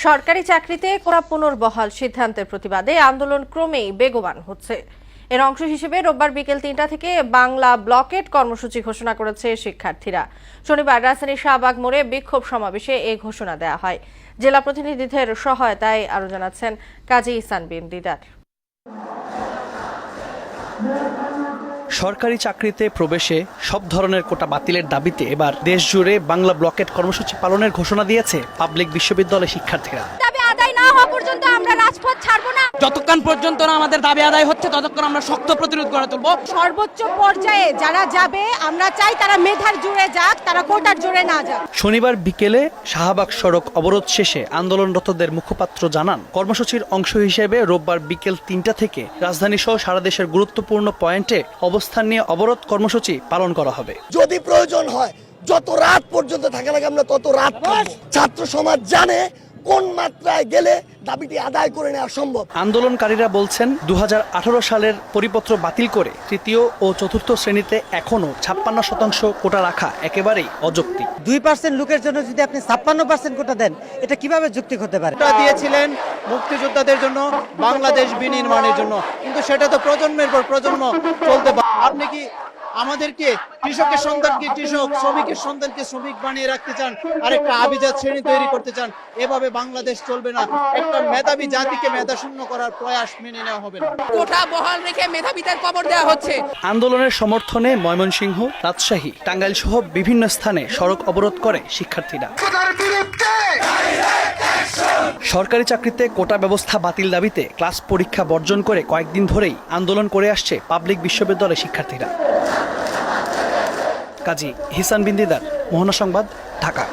সরকারি চাকরিতে কোটা পুনর্বহাল সিদ্ধান্তের প্রতিবাদে আন্দোলন ক্রমেই বেগবান হচ্ছে। এর অংশ হিসেবে রোববার বিকেল ৩টা থেকে বাংলা ব্লকেট কর্মসূচি ঘোষণা করেছে শিক্ষার্থীরা। শনিবার রাজধানীর শাহবাগ মোড়ে বিক্ষোভ সমাবেশে এই ঘোষণা দেওয়া হয়। জেলা প্রতিনিধিদের সহায়তায় আরো জানাচ্ছেন কাজী ইহসান বিন দিদার। সরকারি চাকরিতে প্রবেশে সব ধরনের কোটা বাতিলের দাবিতে এবার দেশজুড়ে বাংলা ব্লকেট কর্মসূচি পালনের ঘোষণা দিয়েছে পাবলিক বিশ্ববিদ্যালয়ের শিক্ষার্থীরা। দাবি আদায় না হওয়া পর্যন্ত আমরা রাজপথ ছাড়ব না। যতক্ষণ পর্যন্ত না আমাদের দাবি আদায় হচ্ছে ততক্ষণ আমরা শক্ত প্রতিরোধ গড়ে তুলব। সর্বোচ্চ পর্যায়ে যারা যাবে আমরা চাই তারা মেধার জোরে যাক, তারা কোটার জোরে না যাক। শনিবার বিকেলে শাহবাগ সড়ক অবরোধ শেষে আন্দোলনরতদের মুখপাত্র জানান, কর্মসূচির অংশ হিসেবে রোববার বিকেল ৩টা থেকে রাজধানী সহ সারা দেশের গুরুত্বপূর্ণ পয়েন্টে অবস্থান নিয়ে অবরোধ কর্মসূচি পালন করা হবে। যদি প্রয়োজন হয় যত রাত পর্যন্ত থাকা লাগে আমরা তত রাত থাকবো। ছাত্র সমাজ জানে কোন মাত্রায় গেলে দাবিটি আদায় করে নেওয়া সম্ভব। আন্দোলনকারীরা বলছেন ২০১৮ সালের পরিপত্র বাতিল করে তৃতীয় ও চতুর্থ শ্রেণীতে এখনো ৫৬% কোটা রাখা একেবারেই অযৌক্তিক। ২% লোকের জন্য যদি আপনি ৫৬% কোটা দেন, এটা কিভাবে যৌক্তিক হতে পারে? কোটা দিয়েছিলেন মুক্তিযোদ্ধাদের জন্য, বাংলাদেশ বিনির্মাণের জন্য, কিন্তু সেটা তো প্রজন্মের পর প্রজন্ম চলতে পারে। আপনি কি আমাদেরকে কৃষকের সন্তানকে কৃষক, শ্রমিকের সন্তানকে শ্রমিক বানিয়ে রাখতে চান, আর একটা আভিজাত শ্রেণী তৈরি করতে চান? এভাবে বাংলাদেশ চলবে না। একটা মেধাবী জাতিকে মেধাশূন্য করার প্রয়াস মেনে নেওয়া হবে না। কোটা বহাল রেখে মেধাবীদের কবর দেওয়া হচ্ছে। আন্দোলনের সমর্থনে ময়মনসিংহ, রাজশাহী, টাঙ্গাইল সহ বিভিন্ন স্থানে সড়ক অবরোধ করে শিক্ষার্থীরা। সরকারি চাকরিতে কোটা ব্যবস্থা বাতিল দাবিতে ক্লাস পরীক্ষা বর্জন করে কয়েকদিন ধরেই আন্দোলন করে আসছে পাবলিক বিশ্ববিদ্যালয়ের শিক্ষার্থীরা। কাজী ইহসান বিন দিদার, মোহনা সংবাদ, ঢাকা।